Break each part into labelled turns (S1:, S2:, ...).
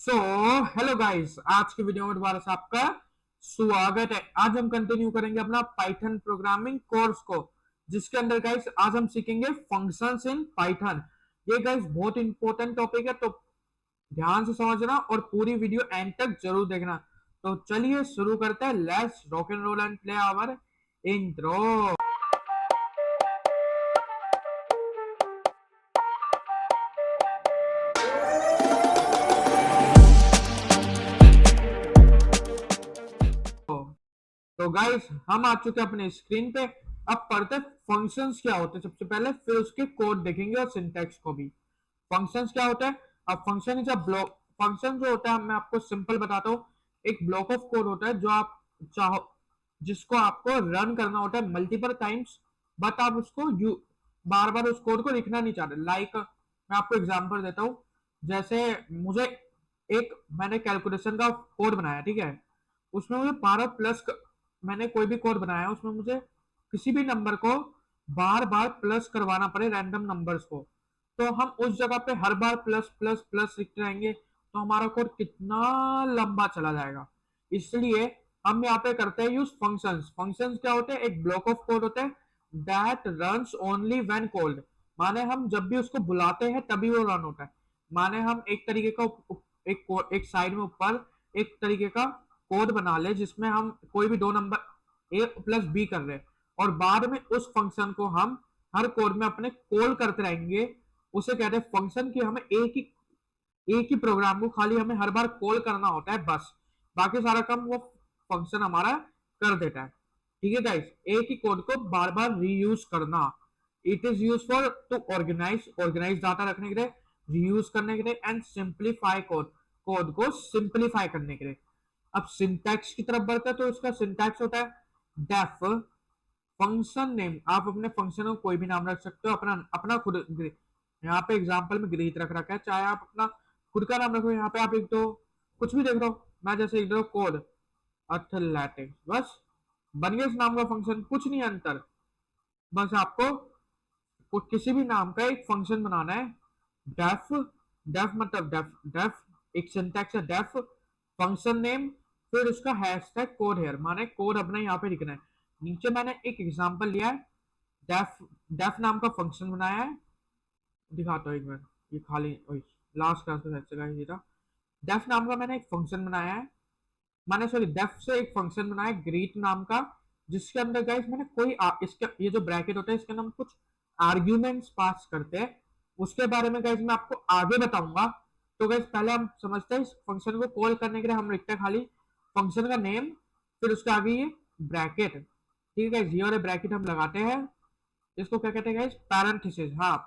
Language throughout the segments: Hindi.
S1: सो हेलो गाइस, आज की वीडियो में दोबारा से आपका स्वागत है। आज हम कंटिन्यू करेंगे अपना पाइथन प्रोग्रामिंग कोर्स को, जिसके अंदर गाइस आज हम सीखेंगे फंक्शंस इन पाइथन। ये गाइस बहुत इंपॉर्टेंट टॉपिक है, तो ध्यान से समझना और पूरी वीडियो एंड तक जरूर देखना। तो चलिए शुरू करते हैं। Let's rock and roll and play our intro. तो गाइस हम आ चुके हैं अपने स्क्रीन पे। अब पढ़ते फंक्शंस क्या होते हैं सबसे पहले, फिर उसके कोड देखेंगे और सिंटैक्स को भी। फंक्शंस क्या होता है? अब function is a block. Function जो होता है, मैं आपको सिंपल बताता हूँ, एक ब्लॉक ऑफ कोड होता है जो आप चाहो, जिसको आपको रन करना होता है मल्टीपल टाइम्स, बट आप उसको बार बार उस कोड को लिखना नहीं चाहते। मैं आपको एग्जांपल देता हूँ। जैसे मुझे एक मैंने कैलकुलेशन का कोड बनाया, ठीक है। उसमें मुझे 12 प्लस, मैंने कोई भी कोड बनाया उसमें मुझे किसी भी नंबर को बार बार प्लस करवाना पड़े, रैंडम नंबर्स को। तो हम उस जगह पे हर बार प्लस प्लस प्लस लिखते रहेंगे, तो हमारा कोड कितना लंबा चला जाएगा। इसलिए हम यहाँ पे करते हैं यूज फंक्शंस। फंक्शंस क्या होते हैं? एक ब्लॉक ऑफ कोड होता है that runs only when called. माने हम जब भी उसको बुलाते हैं तभी वो रन होता है। माने हम एक तरीके का एक साइड में ऊपर एक तरीके का कोड बना ले जिसमें हम कोई भी दो नंबर ए प्लस बी कर रहे हैं, और बाद में उस फंक्शन को हम हर कोड में अपने कॉल करते रहेंगे। उसे कहते हैं फंक्शन की। हमें एक ही प्रोग्राम को खाली हमें हर बार कॉल करना होता है, बस बाकी सारा काम वो फंक्शन हमारा कर देता है। ठीक है गाइस, एक ही कोड को बार बार रीयूज करना। It is use for to organize data रखने के लिए, रीयूज करने के लिए, एंड सिंप्लीफाई कोड को सिंप्लीफाई करने के लिए। अब सिंटैक्स की तरफ बढ़ते हैं, तो इसका सिंटैक्स होता है डेफ फंक्शन नेम। आप अपने फंक्शन को कोई भी नाम रख सकते हो, अपना अपना खुद। यहाँ पे एग्जांपल में ग्रीट रख रखा है, चाहे आप अपना खुद का नाम रखो। यहाँ पे आप एक तो कुछ भी देख रहे हो, मैं जैसे लिख रहा हूँ कोड एथलेटिक्स, बस बन गया इस नाम का फंक्शन। कुछ नहीं अंतर, बस आपको किसी भी नाम का एक फंक्शन बनाना है। डेफ डेफ मतलब डेफ डेफ एक सिंटैक्स है डेफ फंक्शन नेम, फिर उसका हैशटैग कोड हेयर, माने कोड अपना यहाँ पे लिखना है। नीचे मैंने एक एग्जांपल लिया है, डेफ डेफ नाम का फंक्शन बनाया है। दिखाता हूँ एक मिनट, ये खाली लास्ट क्लास में ये था। डेफ नाम का मैंने एक फंक्शन बनाया है, मैंने सॉरी डेफ से एक फंक्शन बनाया है ग्रीट नाम का, जिसके अंदर गाइस मैंने इसके ये जो ब्रैकेट होता है इसके अंदर हम कुछ आर्ग्यूमेंट्स पास करते हैं। उसके बारे में गाइस मैं आपको आगे बताऊंगा। तो गाइस पहले हम समझते हैं इस फंक्शन को कॉल करने के लिए हम लिखते हैं खाली फंक्शन का नेम, फिर उसके आगे ये ब्रैकेट। ठीक है गाइस, ये वाले ब्रैकेट हम लगाते हैं। इसको क्या कहते हैं गाइस? पैरेंथेसिस। हाँ,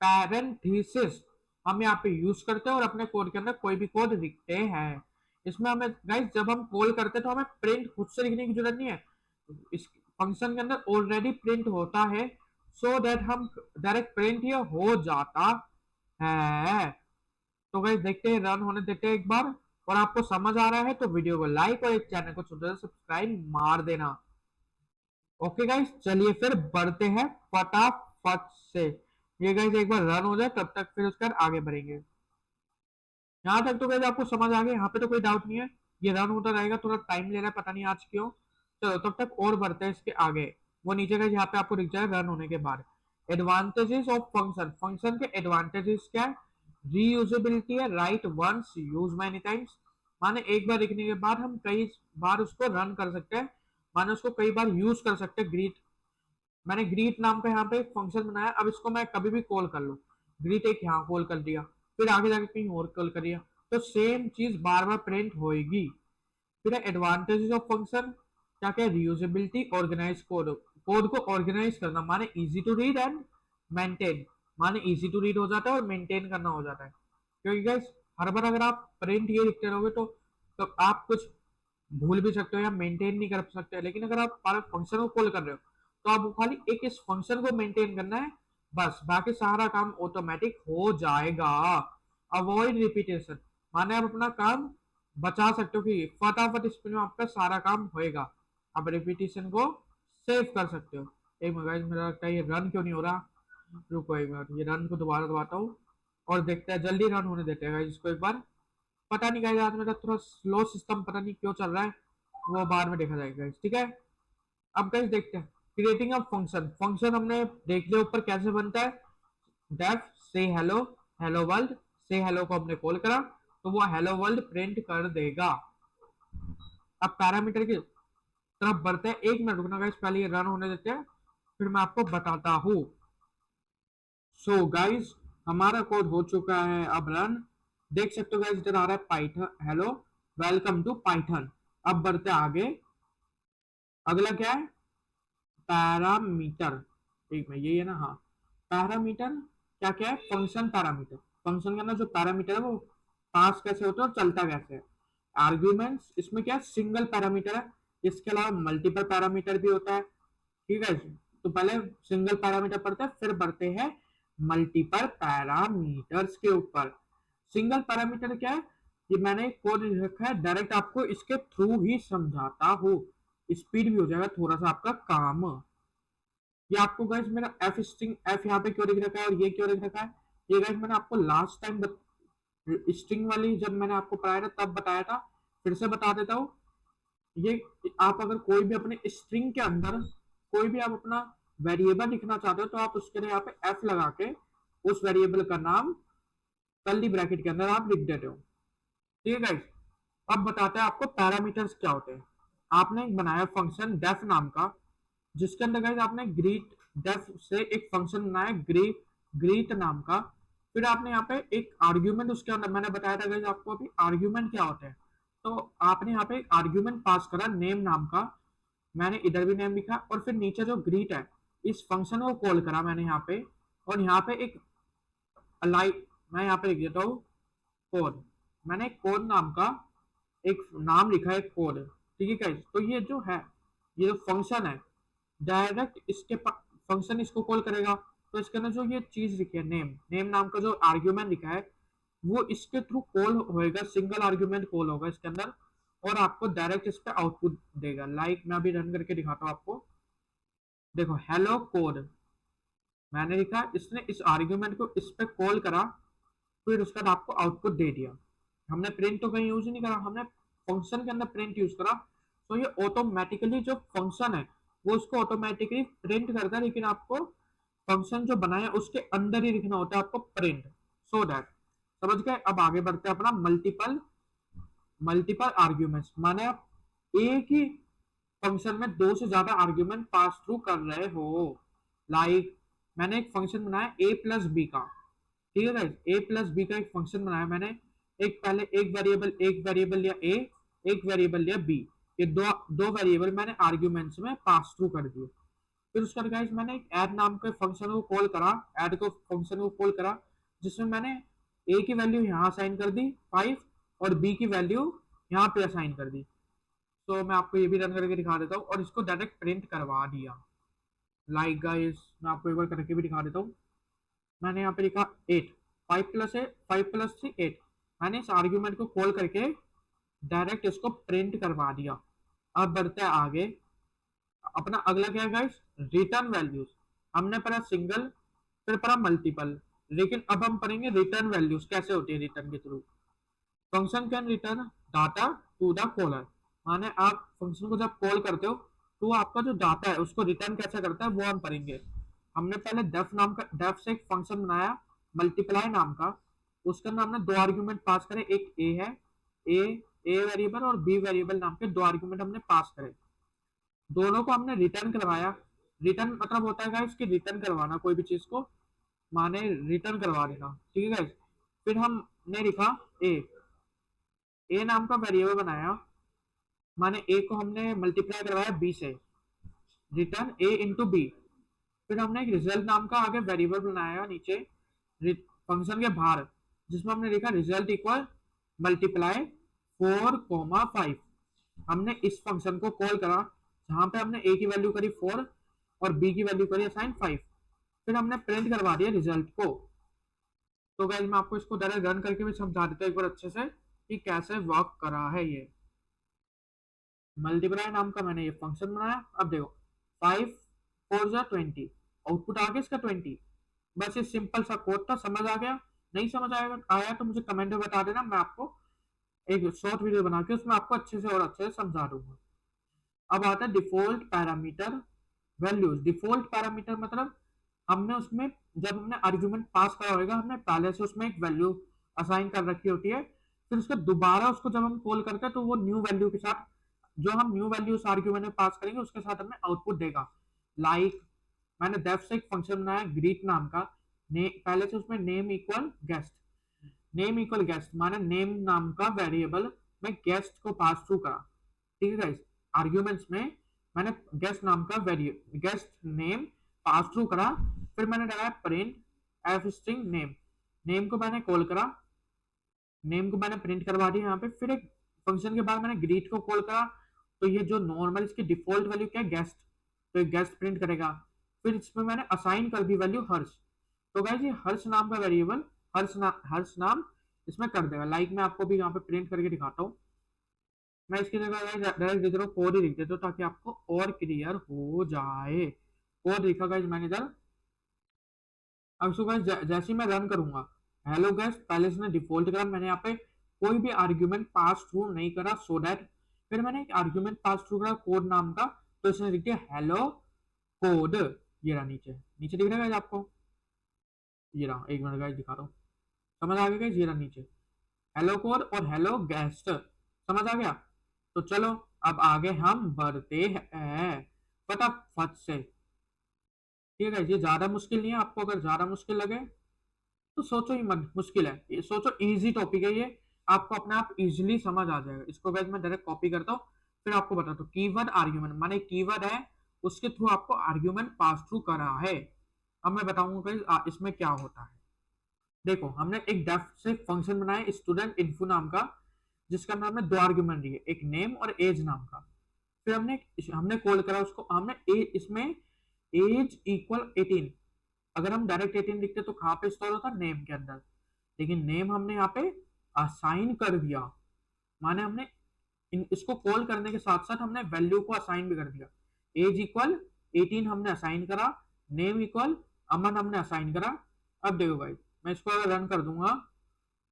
S1: पैरेंथेसिस हम यहाँ पे यूज करते हैं और अपने कोड के अंदर कोई भी कोड लिखते हैं। इसमें हमें गाइस जब हम कॉल करते हैं तो हमें प्रिंट खुद से लिखने की जरूरत नहीं है, इस फंक्शन के अंदर ऑलरेडी प्रिंट होता है, सो दैट हम डायरेक्ट प्रिंट ये हो जाता है। तो गाइस देखते हैं, रन होने देते हैं एक बार। और आपको समझ आ रहा है तो वीडियो को लाइक और इस चैनल को छोटा सा सब्सक्राइब मार देना। ओके गाइस, चलिए फिर बढ़ते हैं फटाफट से। ये गाइस एक बार रन हो जाए तब तक फिर उसके बाद आगे बढ़ेंगे। यहाँ तक तो गाइस आपको समझ आ गया, यहाँ पे तो कोई डाउट नहीं है। ये रन होता रहेगा, थोड़ा टाइम ले रहा है, पता नहीं आज क्यों। चलो तब तक और बढ़ते हैं इसके आगे। वो नीचे का यहाँ पे आपको दिख जाए रन होने के बाद। Advantages of function. फंक्शन के एडवांटेजेस क्या है? रीयूजेबिलिटी है, right once use many times. माने एक बार लिखने के बाद हम कई बार उसको रन कर सकते हैं, माने उसको कई बार यूज कर सकते हैं। ग्रीट, मैंने ग्रीट नाम का यहाँ पे एक फंक्शन बनाया, अब इसको मैं कभी भी कॉल कर लूँ। ग्रीट एक यहाँ कॉल कर दिया, फिर आगे जाके कहीं और कॉल कर दिया, तो सेम चीज बार बार प्रिंट होएगी। फिर एडवांटेजेस ऑफ फंक्शन क्या क्या? रियूजेबिलिटी, ऑर्गेनाइज कोड को ऑर्गेनाइज करना, माने easy to read and maintain. माने इजी टू रीड हो जाता है और मेंटेन करना हो जाता है, क्योंकि गाइस हर बार अगर आप प्रिंट ये लिखते रहोगे तो आप कुछ भूल भी सकते हो या मेंटेन नहीं कर सकते। लेकिन अगर आप फंक्शन को कॉल कर रहे हो तो आपको खाली एक इस फंक्शन को मेंटेन करना है, बस बाकी सारा काम ऑटोमेटिक हो जाएगा। अवॉइड रिपीटेशन, माने आप अपना काम बचा सकते हो कि फटाफट स्पीड में आपका सारा काम होएगा। आप रिपीटेशन को सेव कर सकते हो। एक मिनट गाइस, मेरा लगता है ये रन क्यों नहीं हो रहा। रुको एक मिनट, ये रन को दोबारा दबाता हूँ और देखते हैं, जल्दी रन होने देते हैं गाइस इसको एक बार। पता नहीं गाइस, आज मेरा थोड़ा स्लो सिस्टम पता नहीं क्यों चल रहा है, वो बाद में देखा जाएगा गाइस, ठीक है। अब गाइस देखते हैं क्रिएटिंग अ फंक्शन। फंक्शन हमने देख लिया ऊपर कैसे बनता है। डेफ से हेलो, हेलो वर्ल्ड, से हेलो को हमने कॉल करा तो वो हेलो वर्ल्ड प्रिंट कर देगा। अब पैरामीटर की तरफ बढ़ते हैं। 1 मिनट रुकना गाइस, पहले ये रन होने देते हैं, फिर मैं आपको बताता हूँ। सो गाइस हमारा कोड हो चुका है अब रन। देख सकते हो गाइस इधर आ रहा है Python, hello welcome to Python. अब बढ़ते आगे, अगला क्या है, पैरामीटर। एक में ये है ना, हाँ पैरामीटर क्या क्या है, फंक्शन पैरामीटर। फंक्शन का ना जो पैरामीटर है वो पास कैसे होता है और चलता कैसे है। आर्ग्यूमेंट्स, इसमें क्या सिंगल पैरामीटर है, इसके अलावा मल्टीपल पैरामीटर भी होता है, ठीक है। तो पहले सिंगल पैरामीटर पढ़ते हैं, फिर बढ़ते हैं मल्टीपल पैरामीटर्स के ऊपर। सिंगल पैरामीटर क्या है, ये मैंने कोड रखा है, डायरेक्ट आपको इसके थ्रू ही समझाता हूँ, स्पीड भी हो जाएगा थोड़ा सा आपका काम। ये आपको गाइस मेरा एफ स्ट्रिंग, एफ यहाँ पे क्यों लिख रखा है और ये क्यों लिख रखा है, ये गाइस मैंने आपको लास्ट टाइम स्ट्रिंग वाली जब मैंने आपको पढ़ाया था तब बताया था, फिर से बता देता हूँ। ये आप अगर कोई भी अपने स्ट्रिंग के अंदर कोई भी आप अपना वेरिएबल लिखना चाहते हो तो आप उसके लिए यहाँ पे एफ लगा के उस वेरिएबल का नाम कर्ली ब्रैकेट के अंदर आप लिख देते हो, ठीक है गाइस। अब बताते हैं आपको पैरामीटर्स क्या होते हैं। आपने एक बनाया फंक्शन डेफ नाम का, जिसके अंदर गाइस आपने ग्रीट, डेफ से एक फंक्शन बनाया ग्रीट नाम का। फिर आपने यहाँ पे एक आर्ग्यूमेंट उसके अंदर, मैंने बताया था गाइस आपको अभी आर्ग्यूमेंट क्या होते हैं। तो आपने यहाँ पे एक आर्ग्यूमेंट पास करा नेम नाम का, मैंने इधर भी नेम लिखा, और फिर नीचे जो ग्रीट है इस फंक्शन को कॉल करा मैंने यहाँ पे, और यहाँ पे एक अलाइक, मैं यहाँ पे लिख देता हूँ कोड। मैंने कोड नाम का एक नाम लिखा है कोड, ठीक है गाइस। तो ये जो है, ये जो फंक्शन है, डायरेक्ट इसके फंक्शन इसको कॉल करेगा। तो इसके अंदर जो ये चीज लिखी है नेम, नेम नाम का जो आर्ग्यूमेंट लिखा है वो इसके थ्रू कॉल होएगा, सिंगल आर्ग्यूमेंट कॉल होगा इसके अंदर, और आपको डायरेक्ट इस पे आउटपुट देगा। लाइक मैं अभी रन करके दिखाता हूँ आपको, देखो हेलो कोड मैंने लिखा, इसने इस आर्ग्यूमेंट को इस पे कॉल करा, फिर उसके बाद आपको आउटपुट दे दिया। हमने प्रिंट तो कहीं यूज ही नहीं करा, हमने फंक्शन के अंदर प्रिंट यूज करा। तो ये ऑटोमेटिकली जो फंक्शन है वो उसको ऑटोमेटिकली प्रिंट करता है, लेकिन आपको फंक्शन जो बनाया उसके अंदर ही लिखना होता है आपको प्रिंट, सो दैट, समझ गए। अब आगे बढ़ते हैं अपना मल्टीपल मल्टीपल आर्ग्यूमेंट्स, माने आप एक ही फंक्शन में दो से ज्यादा आर्ग्यूमेंट पास थ्रू कर रहे हो। लाइक मैंने एक फंक्शन बनाया ए प्लस बी का, ठीक है गाइस, ए प्लस बी का एक फंक्शन बनाया मैंने। एक पहले एक वेरिएबल लिया ए, एक वेरिएबल लिया बी, ये दो दो वेरिएबल मैंने आर्ग्यूमेंट्स में पास थ्रू कर दिए। फिर उसके बाद गाइस मैंने एक ऐड नाम के फंक्शन को कॉल करा, ऐड को फंक्शन को कॉल करा, जिसमें मैंने ए की वैल्यू यहाँ असाइन कर दी 5, और बी की वैल्यू यहाँ पे असाइन कर दी। तो मैं आपको ये भी रन करके दिखा देता हूँ, और इसको डायरेक्ट प्रिंट करवा दिया। लाइक गाइस मैं आपको एक बार करके भी दिखा देता हूँ। मैंने यहाँ पे लिखा 8, 5 प्लस है 5 प्लस 3 8, मैंने इस आर्ग्यूमेंट को कॉल करके डायरेक्ट इसको प्रिंट करवा दिया। अब बढ़ते हैं आगे, अपना अगला क्या है गाइस, रिटर्न वैल्यूज। हमने पढ़ा सिंगल, फिर पढ़ा मल्टीपल, लेकिन अब हम पढ़ेंगे रिटर्न वैल्यूज कैसे होती है रिटर्न के थ्रू। Function can return data to the caller, माने आप फंक्शन को जब कॉल करते हो तो आपका जो डाटा है उसको रिटर्न कैसे करता है वो हम पढ़ेंगे। हमने पहले डेफ नाम का, डेफ से एक फंक्शन बनाया मल्टीप्लाई नाम का, उसके अंदर हमने दो आर्ग्यूमेंट पास करे, एक ए है, ए ए वेरिएबल और बी वेरिएबल नाम के दो आर्ग्यूमेंट हमने पास करे, दोनों को हमने रिटर्न करवाया। रिटर्न मतलब होता है गाइस कि रिटर्न करवाना कोई भी चीज को, माने रिटर्न करवा देना, ठीक है गाइस। फिर हमने लिखा ए, ए नाम का वेरिएबल बनाया, माने ए को हमने मल्टीप्लाई करवाया बी से, रिटर्न ए इंटू बी। फिर हमने एक रिजल्ट नाम का आगे वेरिएबल बनाया नीचे फंक्शन के बाहर, जिसमें हमने लिखा रिजल्ट इक्वल मल्टीप्लाई 4,5। हमने इस फंक्शन को कॉल करा जहां पे हमने ए की वैल्यू करी 4 और बी की वैल्यू करी असाइन 5। फिर हमने प्रिंट करवा दिया रिजल्ट को। तो गाइस मैं आपको इसको डायरेक्ट रन करके भी समझा देता हूं एक बार अच्छे से कि कैसे वर्क करा है ये। मल्टीप्लाई नाम का मैंने ये फंक्शन बनाया, अब देखो 5 4 जा 20, आउटपुट आ गया इसका 20। बस ये सिंपल सा कोड था, समझ आ गया? नहीं समझ आया तो मुझे कमेंट में बता देना, मैं आपको एक शॉर्ट वीडियो बना के उसमें आपको अच्छे से और अच्छे से समझा दूंगा। अब आता है default parameter values. Default parameter मतलब हमने उसमें जब हमने आर्ग्यूमेंट पास करा होगा, हमने पहले से उसमें एक वैल्यू असाइन कर रखी होती है, फिर उसको दोबारा उसको जब हम कॉल करते हैं तो वो न्यू वैल्यू के साथ, जो हम न्यू वैल्यू उस आर्ग्यूमेंट में पास करेंगे उसके साथ हमें आउटपुट देगा। लाइक मैंने डेफ से एक फंक्शन बनाया ग्रीट नाम का, पहले से उसमें name equal guest, name equal guest माने नेम नाम का वेरिएबल मैं गेस्ट को पास थ्रू करा। ठीक है गाइस, आर्ग्यूमेंट्स में मैंने गेस्ट नाम का variable guest name pass through करा, फिर मैंने लगाया print F string name, name को मैंने कॉल करा, नेम को मैंने प्रिंट करवा दिया यहाँ पे, फिर एक फंक्शन के बाद मैंने ग्रीट को कॉल करा, तो ये जो नॉर्मल इसकी डिफॉल्ट वैल्यू क्या है गेस्ट, तो एक गेस्ट प्रिंट करेगा। फिर इसमें मैंने असाइन कर दी वैल्यू हर्ष, तो गाइस ये हर्ष नाम का वेरिएबल हर्ष नाम इसमें कर देगा। लाइक मैं आपको भी यहाँ पे प्रिंट करके दिखाता हूँ, मैं इसकी जगह डायरेक्ट इधर कोड ही लिख देता हूँ ताकि आपको और क्लियर हो जाए। कोड लिखा गाइस मैंने इधर। अब इसको गाइस जैसे मैं रन करूंगा, हेलो गाइस पहले से डिफॉल्ट करा, मैंने यहाँ पे कोई भी आर्ग्यूमेंट पास थ्रू नहीं करा, सो दैट फिर मैंने एक आर्ग्यूमेंट पास थ्रू करा कोड नाम का, तो इसने लिख दिया हेलो कोड। ये रहा नीचे, नीचे दिख रहा है आपको, ये रहा, एक मिनट गाइस दिखा रहा हूँ, समझ आ गया? ये रहा नीचे हेलो कोड और हेलो गेस्ट, समझ आ गया? तो चलो अब आगे हम बढ़ते हैं फटाफट से। ठीक है, ये ज्यादा मुश्किल नहीं है, आपको अगर ज्यादा मुश्किल लगे तो सोचो ही मत मुश्किल है, ये सोचो इजी टॉपिक है, ये आपको अपने आप इजीली समझ आ जाएगा। इसको गाइस मैं डायरेक्ट कॉपी करता हूँ, फिर आपको बताता हूँ। कीवर्ड आर्ग्यूमेंट माने कीवर्ड है, उसके थ्रू आपको आर्ग्यूमेंट पास थ्रू करा है। अब मैं बताऊंगा गाइस इसमें क्या होता है। देखो हमने एक डेफ से फंक्शन बनाया स्टूडेंट इन्फो नाम का, जिसका नाम है दो आर्ग्यूमेंट दिए, एक नेम और एज नाम का। फिर हमने हमने कॉल करा उसको, हमने इसमें एज इक्वल 18, अगर हम डायरेक्ट 18 लिखते तो कहाँ पे स्टोर होता? नेम के अंदर, लेकिन नेम हमने यहाँ पे असाइन कर दिया, माने हमने इसको कॉल करने के साथ साथ हमने वैल्यू को असाइन भी कर दिया। एज इक्वल 18 हमने असाइन करा, नेम इक्वल अमन हमने असाइन करा। अब देखो भाई मैं इसको अगर रन कर दूंगा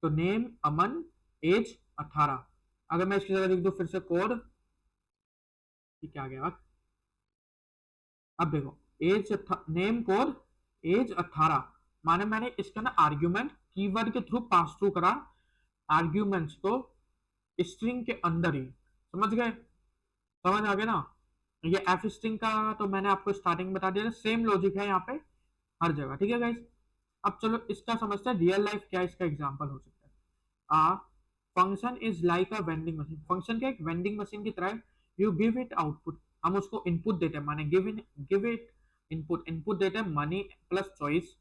S1: तो नेम अमन एज 18, अगर मैं इसकी जगह लिख दूं फिर से कोड, क्या आ गया? अब देखो एज नेम कोड एज 18, माने मैंने इसका ना आर्ग्यूमेंट कीवर्ड के थ्रू पास थ्रू करा आर्ग्यूमेंट्स को स्ट्रिंग के अंदर ही, समझ गए? समझ आ गया ना? ये एफ स्ट्रिंग का तो मैंने आपको स्टार्टिंग बता दिया, सेम लॉजिक है यहाँ पे हर जगह। ठीक है गाइस, अब चलो इसका समझते हैं रियल लाइफ क्या इसका एग्जांपल हो सकता है। Function is like a vending machine, function क्या एक वेंडिंग मशीन की तरह है। यू गिव इट आउटपुट, हम उसको इनपुट देते हैं, माने गिव इट इनपुट, इनपुट देते हैं money plus choice,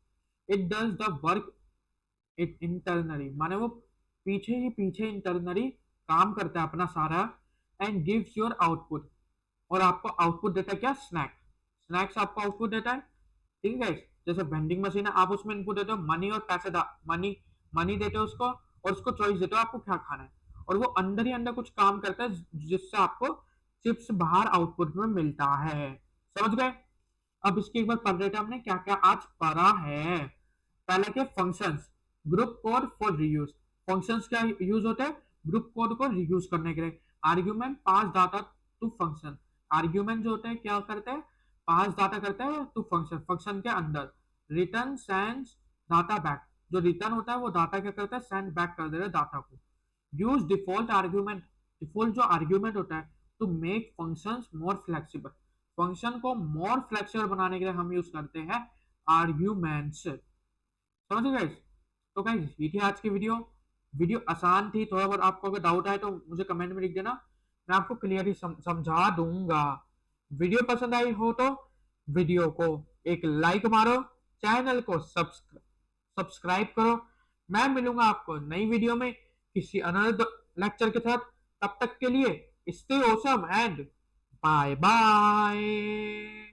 S1: it does the work it internally, माने वो पीछे इंटरनली काम करता है अपना सारा, एंड गिव्स योर आउटपुट, और आपको आउटपुट देता है क्या? स्नैक्स आपको आउटपुट देता है। ठीक है गाइस, जैसे वेंडिंग मशीन है, आप उसमें इनपुट देते हो मनी और पैसे, मनी देते हो उसको और उसको चॉइस देते हो आपको क्या खाना है, और वो अंदर ही अंदर कुछ काम करता है जिससे आपको चिप्स बाहर आउटपुट में मिलता है। समझ गए? अब इसके एक बार पढ़ रहे थे हमने क्या क्या आज पढ़ा है। पहले के functions, group code for reuse, functions क्या यूज होते हैं? ग्रुप कोड को रीयूज करने के लिए। Argument pass data to function, argument जो होते हैं क्या करते हैं? पास डाटा करते हैं टू फंक्शन, फंक्शन के अंदर। रिटर्न सेंड्स डाटा बैक, जो रिटर्न होता है वो डाटा क्या करता है? सेंड बैक कर दे रहा है डाटा को। यूज डिफॉल्ट आर्ग्यूमेंट, डिफॉल्ट जो आर्ग्यूमेंट होता है to make functions more flexible, function को मोर फ्लेक्सिबल बनाने के लिए हम यूज करते हैं आर्ग्यूमेंट्स। समझ गए? तो गाइस ये थी आज की वीडियो, वीडियो आसान थी, थोड़ा बहुत आपको अगर डाउट आए तो मुझे कमेंट में लिख देना, मैं आपको क्लियरली समझा दूंगा। वीडियो पसंद आई हो तो वीडियो को एक लाइक मारो, चैनल को सब्सक्राइब करो। मैं मिलूंगा आपको नई वीडियो में किसी अनदर लेक्चर के साथ, तब तक के लिए stay awesome and bye bye.